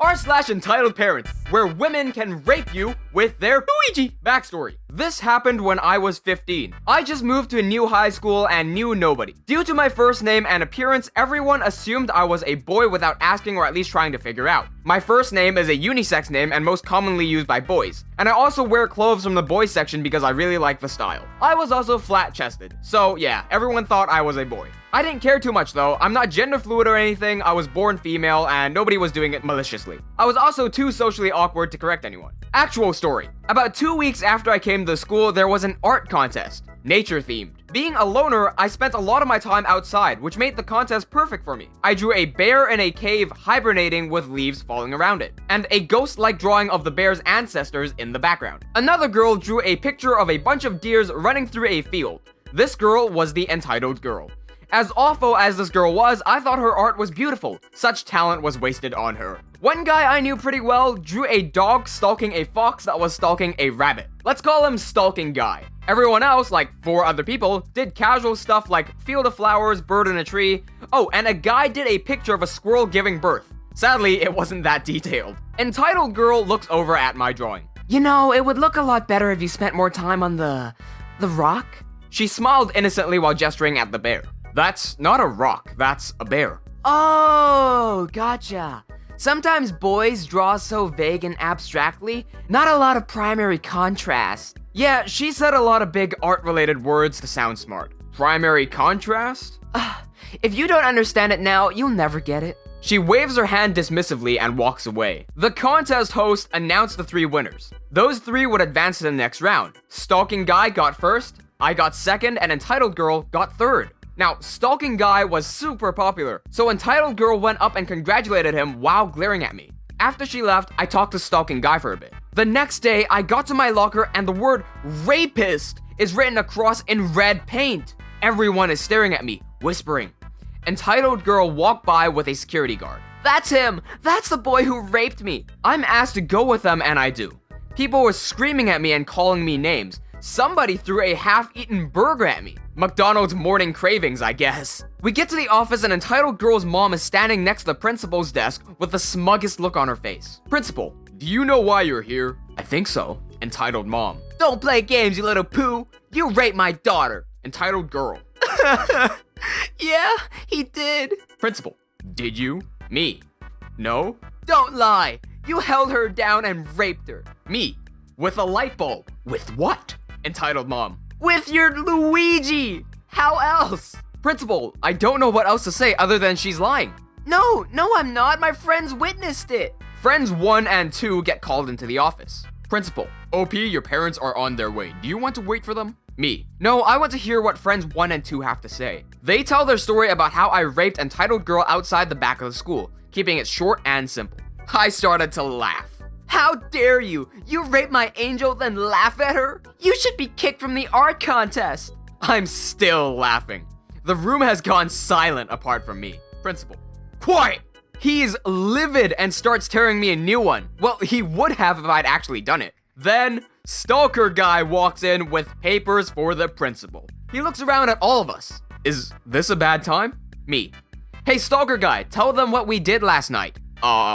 r/entitled parents, where women can rape you with their Luigi. Backstory. This happened when I was 15. I just moved to a new high school and knew nobody. Due to my first name and appearance, everyone assumed I was a boy without asking or at least trying to figure out. My first name is a unisex name and most commonly used by boys. And I also wear clothes from the boys section because I really like the style. I was also flat-chested. So yeah, everyone thought I was a boy. I didn't care too much though. I'm not gender fluid or anything. I was born female and nobody was doing it maliciously. I was also too socially awkward to correct anyone. Actual story. About 2 weeks after I came to school, there was an art contest. Nature themed. Being a loner, I spent a lot of my time outside, which made the contest perfect for me. I drew a bear in a cave hibernating with leaves falling around it, and a ghost-like drawing of the bear's ancestors in the background. Another girl drew a picture of a bunch of deers running through a field. This girl was the entitled girl. As awful as this girl was, I thought her art was beautiful. Such talent was wasted on her. One guy I knew pretty well drew a dog stalking a fox that was stalking a rabbit. Let's call him Stalking Guy. Everyone else, like 4 other people, did casual stuff like field of flowers, bird in a tree. Oh, and a guy did a picture of a squirrel giving birth. Sadly, it wasn't that detailed. Entitled girl looks over at my drawing. You know, it would look a lot better if you spent more time on the rock. She smiled innocently while gesturing at the bear. That's not a rock, that's a bear. Oh, gotcha. Sometimes boys draw so vague and abstractly, not a lot of primary contrast. Yeah, she said a lot of big art-related words to sound smart. Primary contrast? If you don't understand it now, you'll never get it. She waves her hand dismissively and walks away. The contest host announced the 3 winners. Those 3 would advance to the next round. Stalking Guy got first, I got second, and Entitled Girl got third. Now, Stalking Guy was super popular, so Entitled Girl went up and congratulated him while glaring at me. After she left, I talked to Stalking Guy for a bit. The next day, I got to my locker and the word rapist is written across in red paint. Everyone is staring at me, whispering. Entitled Girl walked by with a security guard. That's him! That's the boy who raped me! I'm asked to go with them and I do. People were screaming at me and calling me names. Somebody threw a half-eaten burger at me. McDonald's morning cravings, I guess. We get to the office and Entitled Girl's mom is standing next to the principal's desk with the smuggest look on her face. Principal, do you know why you're here? I think so. Entitled Mom. Don't play games, you little poo. You raped my daughter. Entitled Girl. Yeah, he did. Principal, did you? Me. No? Don't lie. You held her down and raped her. Me. With a light bulb. With what? Entitled Mom. With your Luigi! How else? Principal, I don't know what else to say other than she's lying. No, I'm not. My friends witnessed it. Friends 1 and 2 get called into the office. Principal, OP, your parents are on their way. Do you want to wait for them? Me. No, I want to hear what friends 1 and 2 have to say. They tell their story about how I raped Entitled Girl outside the back of the school, keeping it short and simple. I started to laugh. How dare you? You rape my angel, then laugh at her? You should be kicked from the art contest. I'm still laughing. The room has gone silent apart from me. Principal. Quiet! He's livid and starts tearing me a new one. Well, he would have if I'd actually done it. Then, Stalker Guy walks in with papers for the principal. He looks around at all of us. Is this a bad time? Me. Hey, Stalker Guy, tell them what we did last night.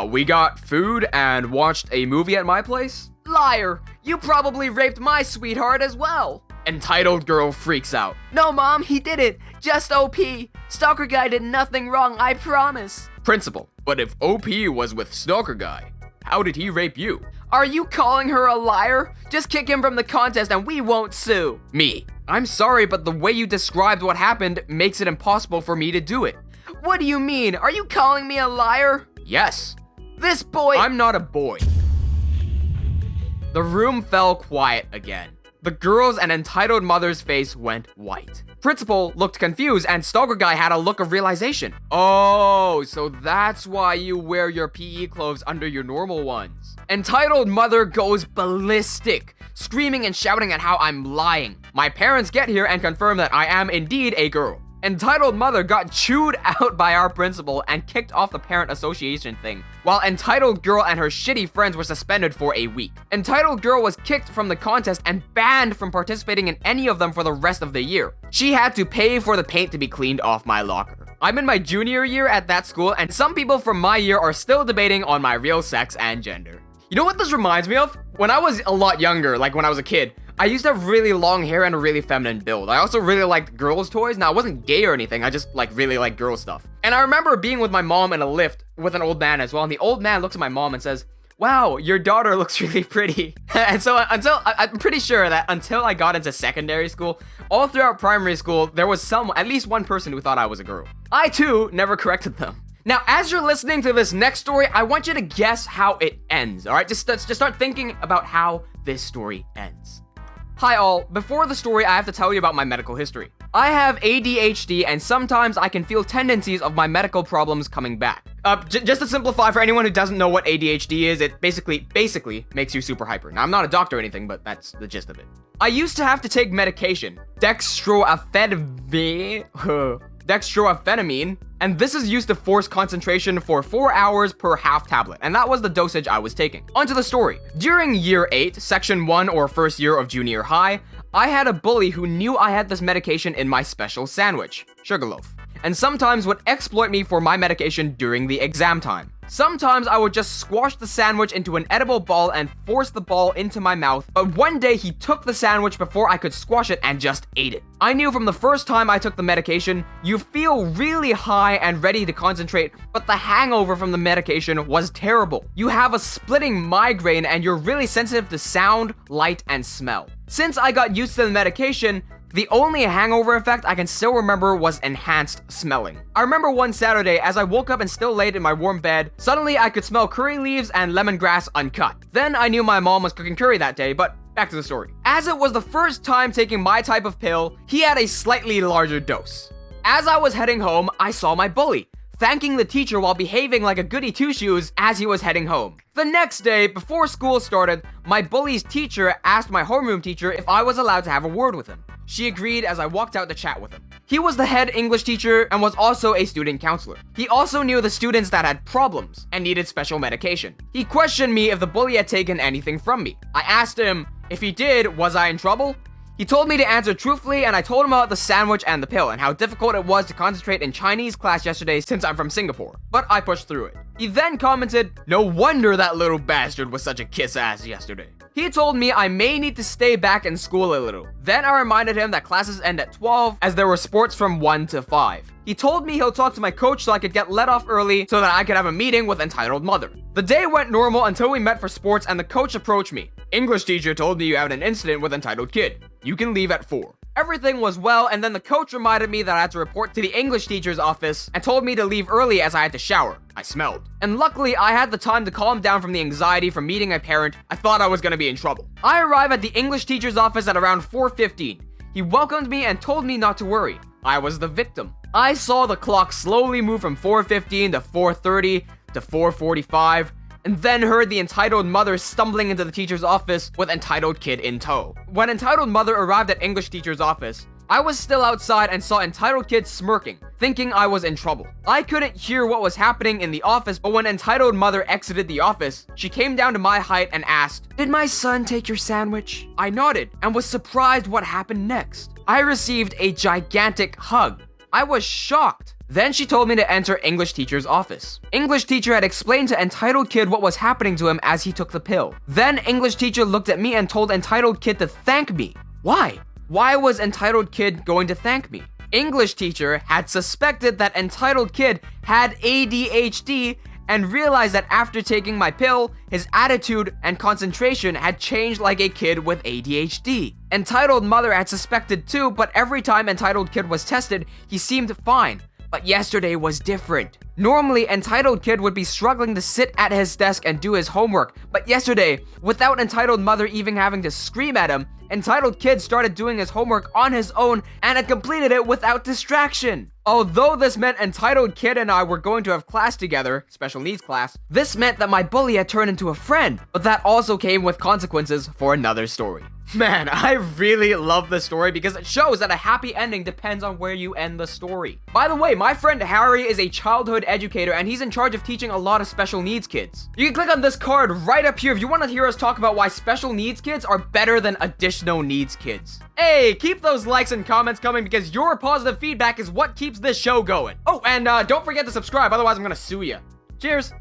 We got food and watched a movie at my place? Liar! You probably raped my sweetheart as well. Entitled Girl freaks out. No, Mom, he didn't. Just OP. Stalker Guy did nothing wrong, I promise. Principal, but if OP was with Stalker Guy, how did he rape you? Are you calling her a liar? Just kick him from the contest and we won't sue. Me. I'm sorry, but the way you described what happened makes it impossible for me to do it. What do you mean? Are you calling me a liar? Yes. This boy— I'm not a boy. The room fell quiet again. The girl's and entitled mother's face went white. Principal looked confused and Stalker Guy had a look of realization. Oh, so that's why you wear your PE clothes under your normal ones. Entitled mother goes ballistic, screaming and shouting at how I'm lying. My parents get here and confirm that I am indeed a girl. Entitled mother got chewed out by our principal and kicked off the parent association thing, while Entitled Girl and her shitty friends were suspended for a week. Entitled Girl was kicked from the contest and banned from participating in any of them for the rest of the year. She had to pay for the paint to be cleaned off my locker. I'm in my junior year at that school, and some people from my year are still debating on my real sex and gender. You know what this reminds me of? When I was a lot younger, like when I was a kid, I used to have really long hair and a really feminine build. I also really liked girls' toys. Now, I wasn't gay or anything, I just really liked girl stuff. And I remember being with my mom in a lift with an old man as well, and the old man looks at my mom and says, "Wow, your daughter looks really pretty." And so I'm pretty sure that until I got into secondary school, all throughout primary school, there was at least one person who thought I was a girl. I too never corrected them. Now, as you're listening to this next story, I want you to guess how it ends, all right? Just start thinking about how this story ends. Hi all, before the story, I have to tell you about my medical history. I have ADHD, and sometimes I can feel tendencies of my medical problems coming back. Just to simplify for anyone who doesn't know what ADHD is, it basically makes you super hyper. Now, I'm not a doctor or anything, but that's the gist of it. I used to have to take medication, dextroamphetamine, and this is used to force concentration for 4 hours per half tablet, and that was the dosage I was taking. Onto the story. During year 8, section 1 or first year of junior high, I had a bully who knew I had this medication in my special sandwich, Sugarloaf, and sometimes would exploit me for my medication during the exam time. Sometimes I would just squash the sandwich into an edible ball and force the ball into my mouth, but one day he took the sandwich before I could squash it and just ate it. I knew from the first time I took the medication, you feel really high and ready to concentrate, but the hangover from the medication was terrible. You have a splitting migraine and you're really sensitive to sound, light, and smell. Since I got used to the medication, the only hangover effect I can still remember was enhanced smelling. I remember one Saturday, as I woke up and still laid in my warm bed, suddenly I could smell curry leaves and lemongrass uncut. Then I knew my mom was cooking curry that day, but back to the story. As it was the first time taking my type of pill, he had a slightly larger dose. As I was heading home, I saw my bully, thanking the teacher while behaving like a goody two-shoes as he was heading home. The next day, before school started, my bully's teacher asked my homeroom teacher if I was allowed to have a word with him. She agreed as I walked out to chat with him. He was the head English teacher and was also a student counselor. He also knew the students that had problems and needed special medication. He questioned me if the bully had taken anything from me. I asked him if he did, was I in trouble? He told me to answer truthfully, and I told him about the sandwich and the pill and how difficult it was to concentrate in Chinese class yesterday since I'm from Singapore, but I pushed through it. He then commented, "No wonder that little bastard was such a kiss ass yesterday." He told me I may need to stay back in school a little. Then I reminded him that classes end at 12 as there were sports from 1 to 5. He told me he'll talk to my coach so I could get let off early so that I could have a meeting with entitled mother. The day went normal until we met for sports and the coach approached me. "English teacher told me you had an incident with entitled kid. You can leave at 4. Everything was well, and then the coach reminded me that I had to report to the English teacher's office and told me to leave early as I had to shower. I smelled. And luckily, I had the time to calm down from the anxiety from meeting a parent. I thought I was gonna be in trouble. I arrived at the English teacher's office at around 4:15. He welcomed me and told me not to worry. I was the victim. I saw the clock slowly move from 4:15 to 4:30 to 4:45, and then heard the entitled mother stumbling into the teacher's office with entitled kid in tow. When entitled mother arrived at English teacher's office, I was still outside and saw entitled kid smirking, thinking I was in trouble. I couldn't hear what was happening in the office, but when entitled mother exited the office, she came down to my height and asked, "Did my son take your sandwich?" I nodded and was surprised what happened next. I received a gigantic hug. I was shocked. Then she told me to enter English teacher's office. English teacher had explained to entitled kid what was happening to him as he took the pill. Then English teacher looked at me and told entitled kid to thank me. Why? Why was entitled kid going to thank me? English teacher had suspected that entitled kid had ADHD and realized that after taking my pill, his attitude and concentration had changed like a kid with ADHD. Entitled mother had suspected too, but every time entitled kid was tested, he seemed fine. But yesterday was different. Normally, entitled kid would be struggling to sit at his desk and do his homework, but yesterday, without entitled mother even having to scream at him, entitled kid started doing his homework on his own and had completed it without distraction. Although this meant entitled kid and I were going to have class together, special needs class, this meant that my bully had turned into a friend, but that also came with consequences for another story. Man, I really love this story because it shows that a happy ending depends on where you end the story. By the way, my friend Harry is a childhood educator and he's in charge of teaching a lot of special needs kids. You can click on this card right up here if you want to hear us talk about why special needs kids are better than additional needs kids. Hey, keep those likes and comments coming because your positive feedback is what keeps this show going. Oh, and don't forget to subscribe, otherwise I'm gonna sue you. Cheers!